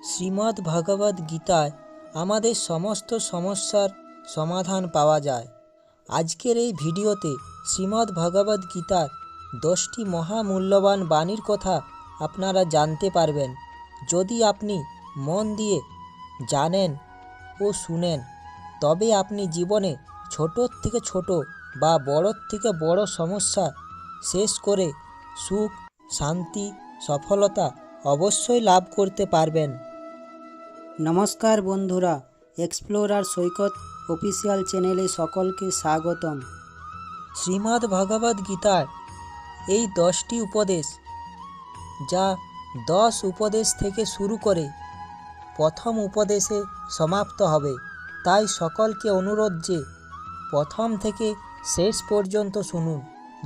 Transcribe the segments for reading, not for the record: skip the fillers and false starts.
শ্রীমদ্ ভগবদ্ গীতায় আমাদের সমস্ত সমস্যার সমাধান পাওয়া যায়। আজকের এই ভিডিওতে শ্রীমদ্ ভগবদ্ গীতার 10টি মহামূল্যবান বাণীর কথা আপনারা জানতে পারবেন। যদি আপনি মন দিয়ে জানেন ও শুনেন, তবে আপনি জীবনে ছোটোর থেকে ছোট বা বড়োর থেকে বড় সমস্যা শেষ করে সুখ, শান্তি, সফলতা অবশ্যই লাভ করতে পারবেন। নমস্কার বন্ধুরা, এক্সপ্লোরার সৈকত অফিসিয়াল চ্যানেলে সকলকে স্বাগতম। শ্রীমদ্ ভগবদ্ গীতার এই 10টি উপদেশ, যা 10 উপদেশ থেকে শুরু করে প্রথম উপদেশে সমাপ্ত হবে, তাই সকলকে অনুরোধ যে প্রথম থেকে শেষ পর্যন্ত শুনুন।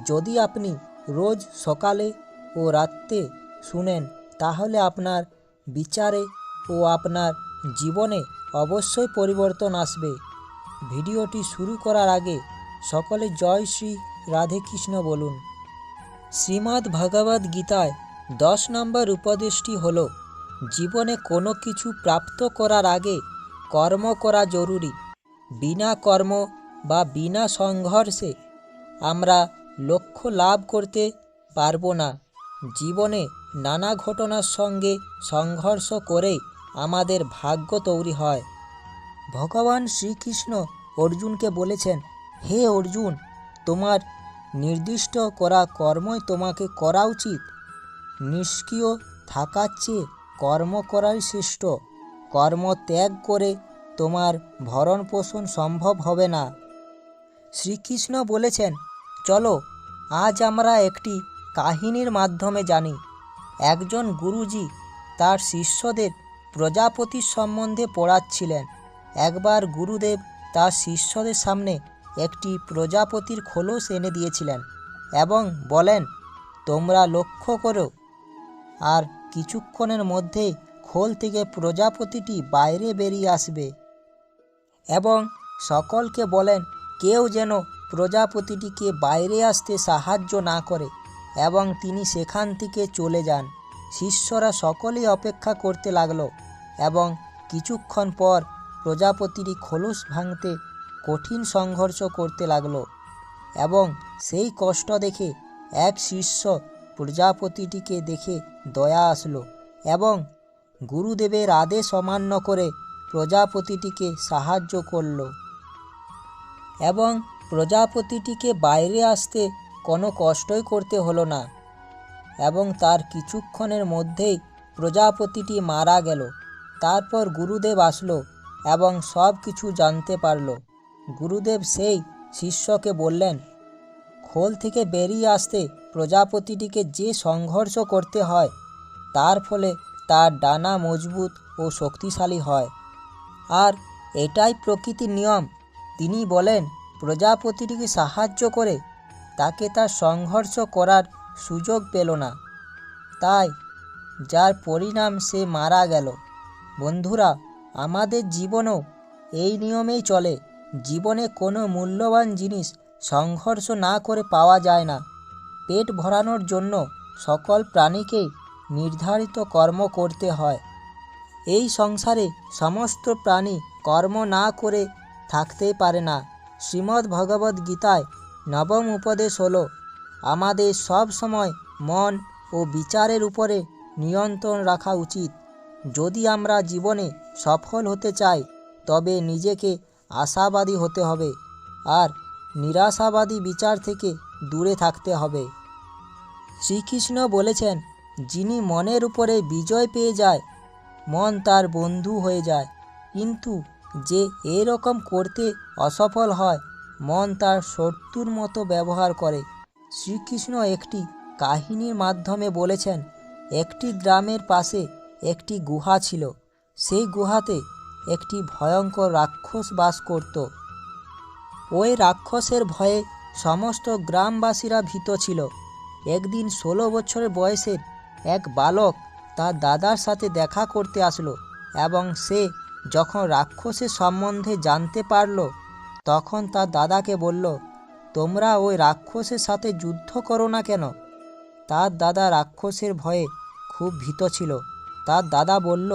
যদি আপনি রোজ সকালে ও রাত্রে শুনেন, তাহলে আপনার বিচারে ও আপনার জীবনে অবশ্যই পরিবর্তন আসবে। ভিডিওটি শুরু করার আগে সকলে জয় শ্রী রাধে কৃষ্ণ বলুন। শ্রীমদ্ ভগবদ্ গীতায় 10 নম্বর উপদেশটি হল, জীবনে কোনো কিছু প্রাপ্ত করার আগে কর্ম করা জরুরি। বিনা কর্ম বা বিনা সংঘর্ষে আমরা লক্ষ্য লাভ করতে পারবো না। জীবনে নানা ঘটনার সঙ্গে সংঘর্ষ করেই আমাদের ভাগ্য তৈরি হয়। ভগবান শ্রীকৃষ্ণ অর্জুনকে বলেছেন, হে অর্জুন, তোমার নির্দিষ্ট করা কর্মই তোমাকে করা উচিত। নিষ্ক্রিয় থাকার চেয়ে কর্ম করাই শ্রেষ্ঠ। কর্ম ত্যাগ করে তোমার ভরণ পোষণ সম্ভব হবে না। শ্রীকৃষ্ণ বলেছেন, চলো আজ আমরা একটি কাহিনীর মাধ্যমে জানি। একজন গুরুজি তার শিষ্যদের প্রজাপতির সম্বন্ধে পড়াচ্ছিলেন। একবার গুরুদেব তার শিষ্যদের সামনে একটি প্রজাপতির খোলস এনে দিয়েছিলেন এবং বলেন, তোমরা লক্ষ্য করো, আর কিছুক্ষণের মধ্যেই খোল থেকে প্রজাপতিটি বাইরে বেরিয়ে আসবে। এবং সকলকে বলেন, কেউ যেন প্রজাপতিটিকে বাইরে আসতে সাহায্য না করে, এবং তিনি সেখান থেকে চলে যান। শিষ্যরা সকলেই অপেক্ষা করতে লাগলো এবং কিছুক্ষণ পর প্রজাপতিটি খোলস ভাঙতে কঠিন সংঘর্ষ করতে লাগলো। এবং সেই কষ্ট দেখে এক শিষ্য প্রজাপতিটিকে দেখে দয়া আসলো এবং গুরুদেবের আদেশ অমান্য করে প্রজাপতিটিকে সাহায্য করল এবং প্রজাপতিটিকে বাইরে আসতে কোনো কষ্টই করতে হলো না এবং তার কিছুক্ষণের মধ্যেই প্রজাপতিটি মারা গেল। তারপর গুরুদেব আসলো এবং সব কিছু জানতে পারল। গুরুদেব সেই শিষ্যকে বললেন, খোল থেকে বেরিয়ে আসতে প্রজাপতিটিকে যে সংঘর্ষ করতে হয়, তার ফলে তার ডানা মজবুত ও শক্তিশালী হয়, আর এটাই প্রকৃতির নিয়ম। তিনি বলেন, প্রজাপতিটিকে সাহায্য করে তাকে তার সংঘর্ষ করার সুযোগ পেল না, তাই যার পরিণাম সে মারা গেল। বন্ধুরা, আমাদের জীবনেও এই নিয়মেই চলে। জীবনে কোনো মূল্যবান জিনিস সংঘর্ষ না করে পাওয়া যায় না। পেট ভরানোর জন্য সকল প্রাণীকেই নির্ধারিত কর্ম করতে হয়। এই সংসারে সমস্ত প্রাণী কর্ম না করে থাকতেই পারে না। শ্রীমদ্ ভগবদ্ গীতায় 9ম উপদেশ হল, আমাদের সব সময় মন ও বিচারের উপরে নিয়ন্ত্রণ রাখা উচিত। যদি আমরা জীবনে সফল হতে চাই, তবে নিজেকে আশাবাদী হতে হবে আর নিরাশাবাদী বিচার থেকে দূরে থাকতে হবে। শ্রীকৃষ্ণ বলেছেন, যিনি মনের উপরে বিজয় পেয়ে যায়, মন তার বন্ধু হয়ে যায়, কিন্তু যে এরকম করতে অসফল হয়, মন তার শত্রুর মতো ব্যবহার করে। শ্রীকৃষ্ণ একটি কাহিনীর মাধ্যমে বলেছেন, একটি গ্রামের পাশে একটি গুহা ছিল। সেই গুহাতে একটি ভয়ঙ্কর রাক্ষস বাস করত। ওই রাক্ষসের ভয়ে সমস্ত গ্রামবাসীরা ভীত ছিল। একদিন 16 বছরের বয়সের এক বালক তার দাদার সাথে দেখা করতে আসলো এবং সে যখন রাক্ষসের সম্বন্ধে জানতে পারল, তখন তার দাদাকে বলল, তোমরা ওই রাক্ষসের সাথে যুদ্ধ করো না কেন? তার দাদা রাক্ষসের ভয়ে খুব ভীত ছিল। তার দাদা বলল,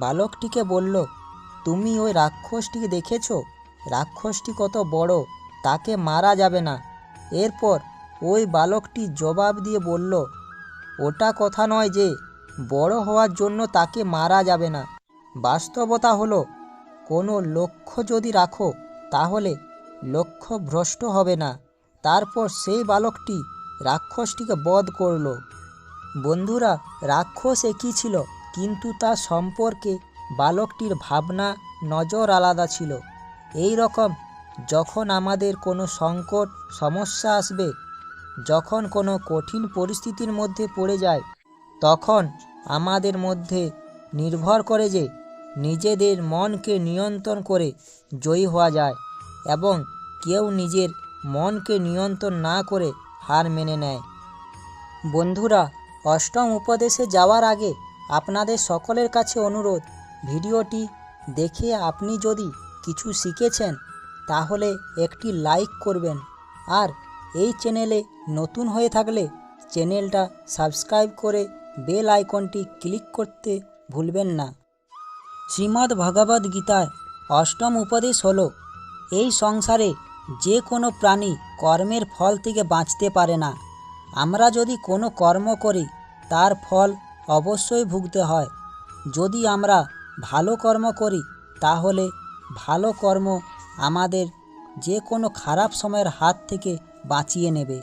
বালকটিকে বলল, তুমি ওই রাক্ষসটিকে দেখেছ? রাক্ষসটি কত বড়, তাকে মারা যাবে না। এরপর ওই বালকটি জবাব দিয়ে বলল, ওটা কথা নয় যে বড় হওয়ার জন্য তাকে মারা যাবে না। বাস্তবতা হলো, কোনো লক্ষ্য যদি রাখো তাহলে লক্ষ্য ভ্রষ্ট হবে না। তারপর সেই বালকটি রাক্ষসটিকে বধ করল। বন্ধুরা, রাক্ষস একই ছিল, কিন্তু তার সম্পর্কে বালকটির ভাবনা, নজর আলাদা ছিল। এই রকম যখন আমাদের কোনো সংকট, সমস্যা আসবে, যখন কোনো কঠিন পরিস্থিতির মধ্যে পড়ে যায়, তখন আমাদের মধ্যে নির্ভর করে যে নিজেদের মনকে নিয়ন্ত্রণ করে জয়ী হওয়া যায়, এবং কেউ নিজের মনকে নিয়ন্ত্রণ না করে হার মেনে নেয়। বন্ধুরা, অষ্টম উপদেশে যাওয়ার আগে আপনাদের সকলের কাছে অনুরোধ, ভিডিওটি দেখে আপনি যদি কিছু শিখেছেন তাহলে একটি লাইক করবেন, আর এই চ্যানেলে নতুন হয়ে থাকলে চ্যানেলটা সাবস্ক্রাইব করে বেল আইকনটি ক্লিক করতে ভুলবেন না। শ্রীমদ্ ভগবদ্ গীতার অষ্টম উপদেশ হলো, এই সংসারে যে কোনো প্রাণী কর্মের ফল থেকে বাঁচতে পারে না। আমরা যদি কোনো কর্ম করি তার ফল অবশ্যই ভুগতে হয়। যদি আমরা ভালো কর্ম করি তাহলে ভালো কর্ম আমাদের যে কোনো খারাপ সময়ের হাত থেকে বাঁচিয়ে নেবে।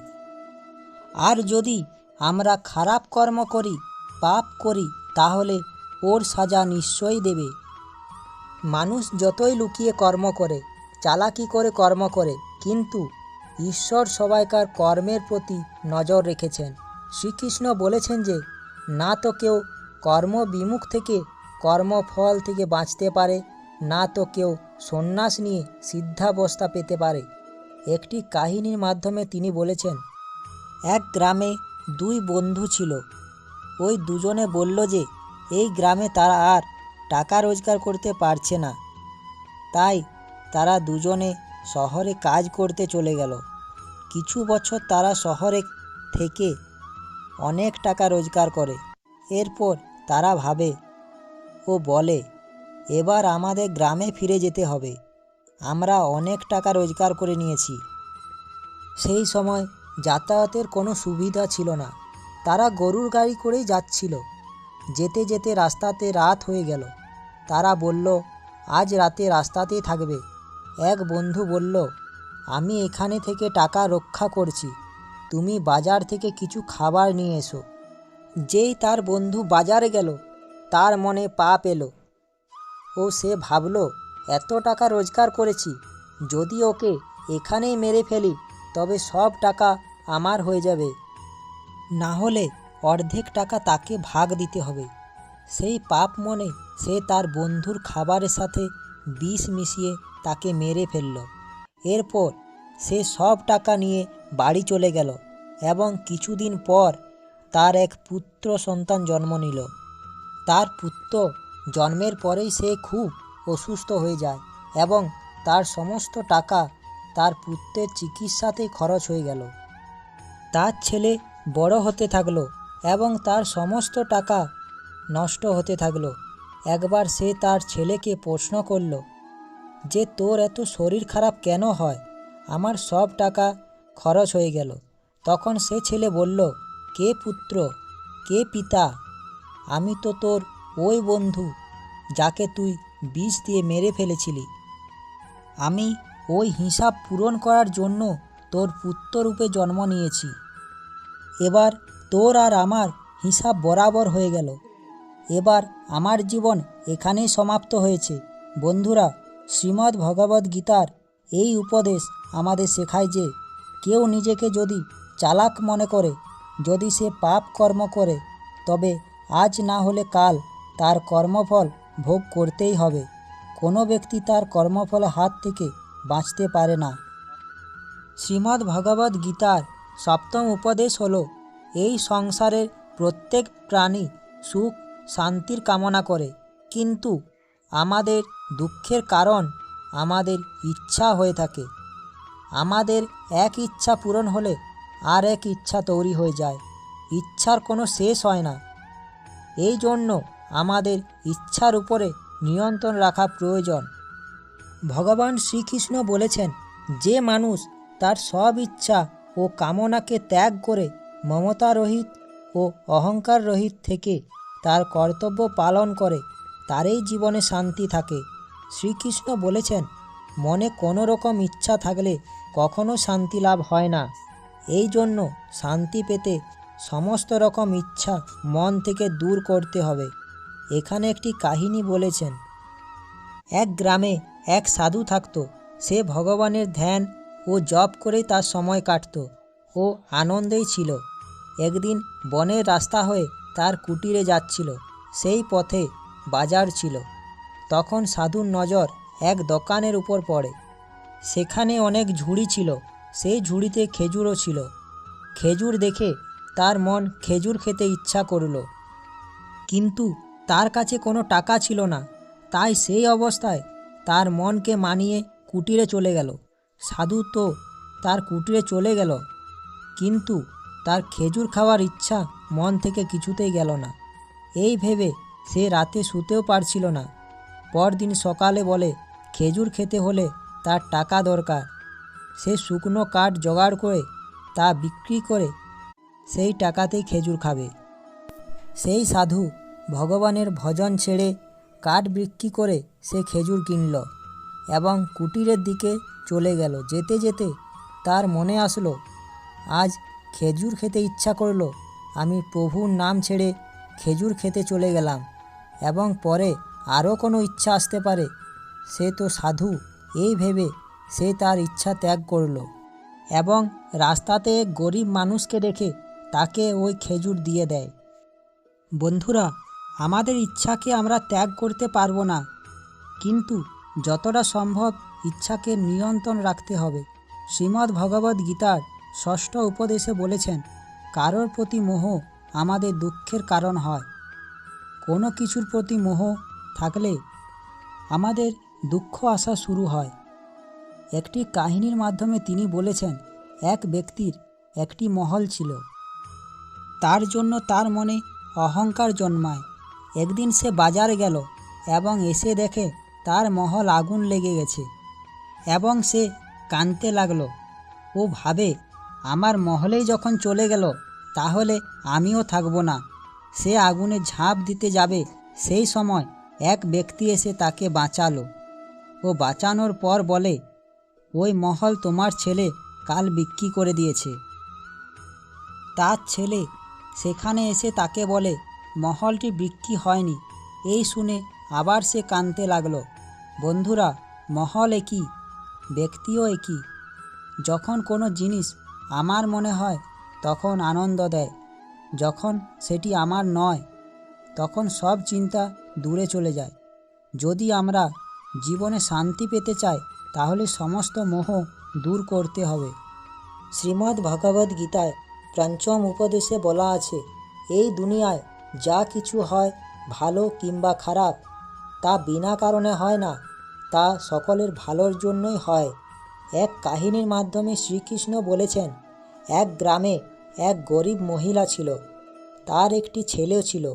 আর যদি আমরা খারাপ কর্ম করি, পাপ করি, তাহলে ওর সাজা নিশ্চয়ই দেবে। মানুষ যতই লুকিয়ে কর্ম করে, চালাকি করে কর্ম করে, কিন্তু ঈশ্বর সবাইকার কর্মের প্রতি নজর রেখেছেন। শ্রীকৃষ্ণ বলেছেন যে না তো কেউ কর্মবিমুখ থেকে কর্মফল থেকে বাঁচতে পারে, না তো কেউ সন্ন্যাস নিয়ে সিদ্ধাবস্থা পেতে পারে। একটি কাহিনীর মাধ্যমে তিনি বলেছেন, এক গ্রামে দুই বন্ধু ছিল। ওই দুজনে বলল যে এই গ্রামে তারা আর টাকা রোজগার করতে পারছে না, তাই তারা দুজনে শহরে কাজ করতে চলে গেল। কিছু বছর তারা শহরে থেকে অনেক টাকা রোজগার করে। এরপর তারা ভাবে ও বলে, এবার আমাদের গ্রামে ফিরে যেতে হবে, আমরা অনেক টাকা রোজগার করে নিয়েছি। সেই সময় যাতায়াতের কোনো সুবিধা ছিল না, তারা গরুর গাড়ি করেই যাচ্ছিল। যেতে যেতে রাস্তাতে রাত হয়ে গেল। তারা বলল, আজ রাতে রাস্তাতেই থাকবে। এক বন্ধু বলল, আমি এখানে থেকে টাকা রক্ষা করছি, তুমি বাজার থেকে কিছু খাবার নিয়ে এসো। যেই তার বন্ধু বাজারে গেল, তার মনে পাপ এলো ও সে ভাবল, এত টাকা রোজগার করেছি, যদি ওকে এখানেই মেরে ফেলি তবে সব টাকা আমার হয়ে যাবে, না হলে অর্ধেক টাকা তাকে ভাগ দিতে হবে। সেই পাপ মনে সে তার বন্ধুর খাবারের সাথে বিষ মিশিয়ে তাকে মেরে ফেলল। এরপর সে সব টাকা নিয়ে বাড়ি চলে গেল এবং কিছুদিন পর তার এক পুত্র সন্তান জন্ম নিল। তার পুত্র জন্মের পরেই সে খুব অসুস্থ হয়ে যায় এবং তার সমস্ত টাকা তার পুত্রের চিকিৎসাতেই খরচ হয়ে গেল। তার ছেলে বড় হতে থাকলো এবং তার সমস্ত টাকা নষ্ট হতে থাকলো। একবার সে তার ছেলেকে প্রশ্ন করল যে তোর এত শরীর খারাপ কেন হয়, আমার সব টাকা খরচ হয়ে গেল। তখন সে ছেলে বলল, কে পুত্র, কে পিতা? আমি তো তোর ওই বন্ধু যাকে তুই বিষ দিয়ে মেরে ফেলেছিলি। আমি ওই হিসাব পূরণ করার জন্য তোর পুত্ররূপে জন্ম নিয়েছি। এবার তোর আর আমার হিসাব বরাবর হয়ে গেল। এবার আমার জীবন এখানেই সমাপ্ত হয়েছে। বন্ধুরা, শ্রীমদ্ ভগবদ্ গীতার এই উপদেশ আমাদের শেখায় যে কেউ নিজেকে যদি চালাক মনে করে, যদি সে পাপ কর্ম করে, তবে আজ না হলে কাল তার কর্মফল ভোগ করতেই হবে। কোনো ব্যক্তি তার কর্মফলের হাত থেকে বাঁচতে পারে না। শ্রীমদ্ ভগবদ্ গীতার সপ্তম উপদেশ হলো, এই সংসারের প্রত্যেক প্রাণী সুখ শান্তির কামনা করে, কিন্তু আমাদের দুঃখের কারণ আমাদের ইচ্ছা হয়ে থাকে। আমাদের এক ইচ্ছা পূরণ হলে আর এক ইচ্ছা তৈরি হয়ে যায়। ইচ্ছার কোনো শেষ হয় না। এই জন্য আমাদের ইচ্ছার উপরে নিয়ন্ত্রণ রাখা প্রয়োজন। ভগবান শ্রীকৃষ্ণ বলেছেন, যে মানুষ তার সব ইচ্ছা ও কামনাকে ত্যাগ করে মমতা রহিত ও অহংকার রহিত থেকে তার কর্তব্য পালন করে তারই জীবনে শান্তি থাকে। শ্রীকৃষ্ণ বলেছেন, মনে কোনো রকম ইচ্ছা থাকলে কখনো শান্তি লাভ হয় না। এই জন্য শান্তি পেতে সমস্ত রকম ইচ্ছা মন থেকে দূর করতে হবে। এখানে একটি কাহিনী বলেছেন। এক গ্রামে এক সাধু থাকত। সে ভগবানের ধ্যান ও জপ করেই তার সময় কাটত ও আনন্দেই ছিল। একদিন বনের রাস্তা হয়ে তার কুটিরে যাচ্ছিল। সেই পথে বাজার ছিল। তখন সাধুর নজর এক দোকানের উপর পড়ে। সেখানে অনেক ঝুড়ি ছিল। সেই ঝুড়িতে খেজুরও ছিল। খেজুর দেখে তার মন খেজুর খেতে ইচ্ছা করল, কিন্তু তার কাছে কোনো টাকা ছিল না। তাই সেই অবস্থায় তার মনকে মানিয়ে কুটিরে চলে গেল। সাধু তো তার কুটিরে চলে গেল, কিন্তু তার খেজুর খাওয়ার ইচ্ছা মন থেকে কিছুতেই গেল না। এই ভেবে সে রাতে শুতেও পারছিল না। পরদিন সকালে বলে, খেজুর খেতে হলে তার টাকা দরকার। সে শুকনো কাঠ জোগাড় করে তা বিক্রি করে সেই টাকাতেই খেজুর খাবে। সেই সাধু ভগবানের ভজন ছেড়ে কাঠ বিক্রি করে সে খেজুর কিনল এবং কুটিরের দিকে চলে গেল। যেতে যেতে তার মনে আসলো, আজ খেজুর খেতে ইচ্ছা করলো। আমি প্রভুর নাম ছেড়ে খেজুর খেতে চলে গেলাম এবং পরে আরও কোনো ইচ্ছা আসতে পারে। সে তো সাধু। এই ভেবে সে তার ইচ্ছা ত্যাগ করল এবং রাস্তাতে এক গরিব মানুষকে দেখে তাকে ওই খেজুর দিয়ে দেয়। বন্ধুরা, আমাদের ইচ্ছাকে আমরা ত্যাগ করতে পারবো না, কিন্তু যতটা সম্ভব ইচ্ছাকে নিয়ন্ত্রণ রাখতে হবে। শ্রীমদ্ ভগবদ্ গীতার 6ষ্ঠ উপদেশে বলেছেন, কারোর প্রতি মোহ আমাদের দুঃখের কারণ হয়। কোনো কিছুর প্রতি মোহ থাকলে আমাদের দুঃখ আসা শুরু হয়। একটি কাহিনীর মাধ্যমে তিনি বলেছেন, এক ব্যক্তির একটি মহল ছিল। তার জন্য তার মনে অহংকার জন্মায়। একদিন সে বাজারে গেল এবং এসে দেখে তার মহল আগুন লেগে গেছে এবং সে কাঁদতে লাগলো। ও ভাবে, আমার মহলেই যখন চলে গেল, তাহলে আমিও থাকবো না। সে আগুনে ঝাঁপ দিতে যাবে, সেই সময় এক ব্যক্তি এসে তাকে বাঁচালো। ও বাঁচানোর পর বলে, ওই মহল তোমার ছেলে কাল বিক্রি করে দিয়েছে। তার ছেলে সেখানে এসে তাকে বলে, মহলটি বিক্রি হয়নি। এই শুনে আবার সে কাঁদতে লাগলো। বন্ধুরা, মহল একই, ব্যক্তিও একই। যখন কোনো জিনিস আমার মনে হয় তখন আনন্দ দেয়। যখন সেটি আমার নয়, তখন সব চিন্তা দূরে চলে যায়। যদি আমরা জীবনে শান্তি পেতে চাই, তাহলে সমস্ত মোহ দূর করতে হবে। শ্রীমদ্ ভগবদ্ গীতায় 5ম উপদেশে বলা আছে, এই দুনিয়ায় যা কিছু হয়, ভালো কিংবা খারাপ, তা বিনা কারণে হয় না, তা সকলের ভালোর জন্যই হয়। এক কাহিনীর মাধ্যমে শ্রীকৃষ্ণ বলেছেন, এক গ্রামে এক গরিব মহিলা ছিল। তার একটি ছেলেও ছিল।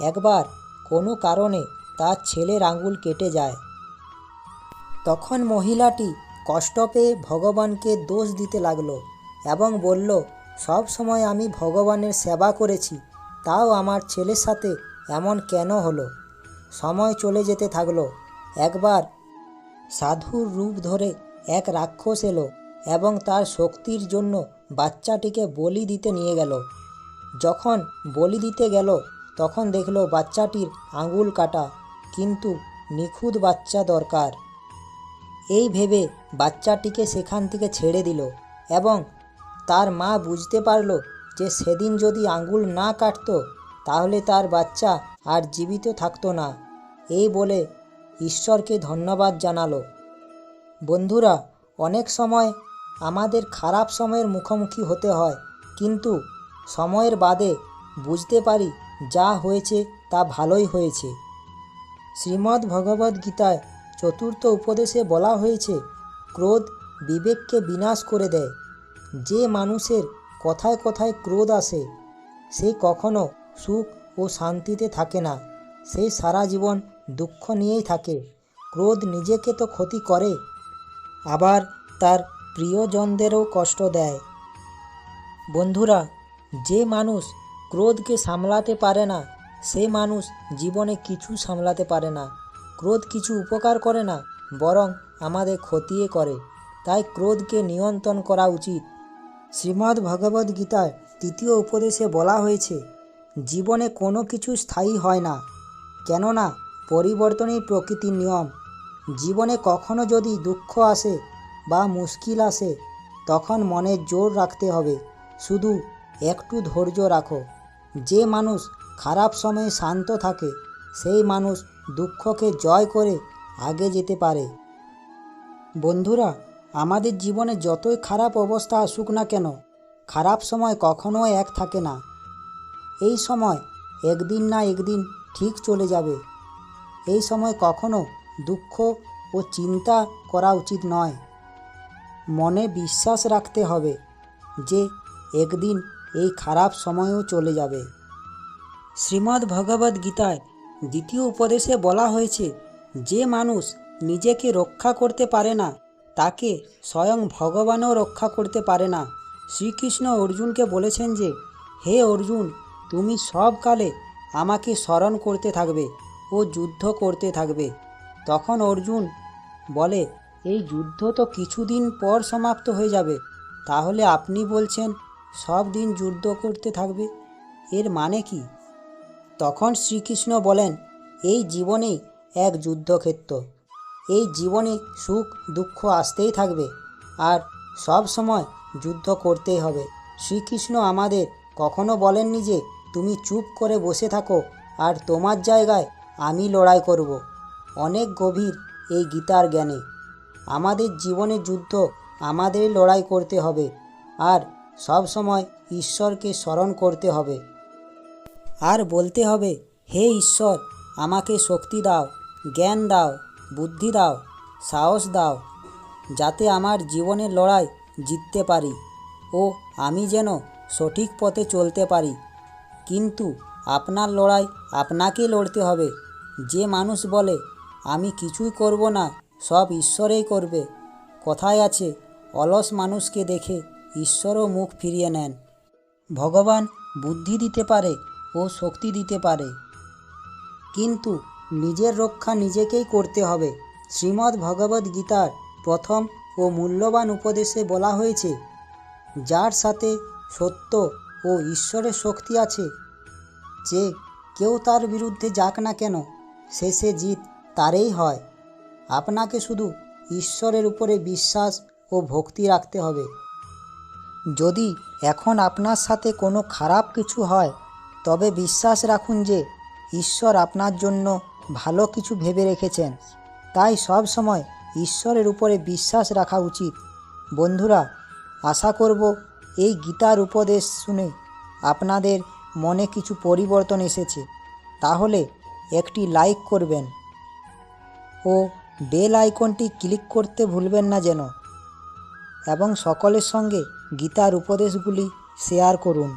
একবার কোনো কারণে তার ছেলের আঙুল কেটে যায়। তখন মহিলাটি কষ্ট পেয়ে ভগবানকে দোষ দিতে লাগলো এবং বলল, সব সময় আমি ভগবানের সেবা করেছি, তাও আমার ছেলের সাথে এমন কেন হলো? সময় চলে যেতে থাকলো। একবার সাধুর রূপ ধরে এক রাক্ষস এলো এবং তার শক্তির জন্য বাচ্চাটিকে বলি দিতে নিয়ে গেল। যখন বলি দিতে গেল, তখন দেখলো বাচ্চাটির আঙুল কাটা, কিন্তু নিখুঁত বাচ্চা দরকার। এই ভেবে বাচ্চাটিকে সেখান থেকে ছেড়ে দিল এবং তার মা বুঝতে পারল যে সেদিন যদি আঙুল না কাটতো, তাহলে তার বাচ্চা আর জীবিত থাকতো না। এই বলে ঈশ্বরকে ধন্যবাদ জানালো। বন্ধুরা, অনেক সময় আমাদের খারাপ সময়ের মুখোমুখি হতে হয়, কিন্তু সময়ের বাদে বুঝতে পারি যা হয়েছে তা ভালোই হয়েছে। শ্রীমদ্ ভগবদ্ গীতায় 4র্থ উপদেশে বলা হয়েছে, ক্রোধ বিবেককে বিনাশ করে দেয়। যে মানুষের কথায় কথায় ক্রোধ আসে, সে কখনো সুখ ও শান্তিতে থাকে না। সে সারা জীবন দুঃখ নিয়েই থাকে। ক্রোধ নিজেকে তো ক্ষতি করে, আবার তার প্রিয়জনদেরও কষ্ট দেয়। বন্ধুরা, যে মানুষ ক্রোধকে সামলাতে পারে না, সে মানুষ জীবনে কিছু সামলাতে পারে না। ক্রোধ কিছু উপকার করে না, বরং আমাদের ক্ষতিই করে। তাই ক্রোধকে নিয়ন্ত্রণ করা উচিত। শ্রীমদ্ ভগবদ্ গীতায় 3য় উপদেশে বলা হয়েছে, জীবনে কোনো কিছু স্থায়ী হয় না, কেননা পরিবর্তনই প্রকৃতির নিয়ম। জীবনে কখনো যদি দুঃখ আসে বা মুশকিল আসে, তখন মনে জোর রাখতে হবে, শুধু একটু ধৈর্য রাখো। যে মানুষ খারাপ সময়ে শান্ত থাকে, সেই মানুষ দুঃখকে জয় করে আগে যেতে পারে। বন্ধুরা, আমাদের জীবনে যতই খারাপ অবস্থা আসুক না কেন, খারাপ সময় কখনো এক থাকে না। এই সময় একদিন না একদিন ঠিক চলে যাবে। এই সময় কখনো দুঃখ ও চিন্তা করা উচিত নয়। মনে বিশ্বাস রাখতে হবে যে একদিন এই খারাপ সময়ও চলে যাবে। শ্রীমদ্ ভগবদ্ গীতায় 2য় উপদেশে বলা হয়েছে, যে মানুষ নিজেকে রক্ষা করতে পারে না, তাকে স্বয়ং ভগবানও রক্ষা করতে পারে না। শ্রীকৃষ্ণ অর্জুনকে বলেছেন যে, হে অর্জুন, তুমি সব কালে আমাকে স্মরণ করতে থাকবে ও যুদ্ধ করতে থাকবে। তখন অর্জুন বলে, এই যুদ্ধ তো কিছুদিন পর সমাপ্ত হয়ে যাবে, তাহলে আপনি বলছেন সব দিন যুদ্ধ করতে থাকবে, এর মানে কি? তখন শ্রীকৃষ্ণ বলেন, এই জীবনেই এক যুদ্ধক্ষেত্র। এই জীবনে সুখ দুঃখ আসতেই থাকবে, আর সব সময় যুদ্ধ করতেই হবে। শ্রীকৃষ্ণ আমাদের কখনো বলেননি যে তুমি চুপ করে বসে থাকো আর তোমার জায়গায় আমি লড়াই করব। অনেক গভীর এই গীতার জ্ঞানে। আমাদের জীবনের যুদ্ধ আমাদেরই লড়াই করতে হবে, আর সব সময় ঈশ্বরকে স্মরণ করতে হবে। আর বলতে হবে, হে ঈশ্বর, আমাকে শক্তি দাও, জ্ঞান দাও, বুদ্ধি দাও, সাহস দাও, যাতে আমার জীবনের লড়াই জিততে পারি ও আমি যেন সঠিক পথে চলতে পারি। কিন্তু আপনার লড়াই আপনাকেই লড়তে হবে। যে মানুষ বলে আমি কিছুই করব না, সব ঈশ্বরই করবে, কথায় আছে, অলস মানুষকে দেখে ঈশ্বরও মুখ ফিরিয়ে নেন। ভগবান বুদ্ধি দিতে পারে ও শক্তি দিতে পারে, কিন্তু নিজের রক্ষা নিজেকেই করতে হবে। শ্রীমদ্ ভগবদ্ গীতার প্রথম ও মূল্যবান উপদেশে বলা হয়েছে, যার সাথে সত্য ও ঈশ্বরের শক্তি আছে, যে কেউ তার বিরুদ্ধে যাক না কেন, শেষে জিত তারই হয়। আপনাকে শুধু ঈশ্বরের উপরে বিশ্বাস ও ভক্তি রাখতে হবে। যদি এখন আপনার সাথে কোনো খারাপ কিছু হয়, তবে বিশ্বাস রাখুন যে ঈশ্বর আপনার জন্য ভালো কিছু ভেবে রেখেছেন। তাই সব সময় ঈশ্বরের উপরে বিশ্বাস রাখা উচিত। বন্ধুরা, আশা করব এই গীতার উপদেশ শুনে আপনাদের মনে কিছু পরিবর্তন এসেছে। তাহলে একটি লাইক করবেন ও বেল আইকনটি ক্লিক করতে ভুলবেন না যেন, এবং সকলের সঙ্গে গীতার উপদেশগুলি শেয়ার করুন।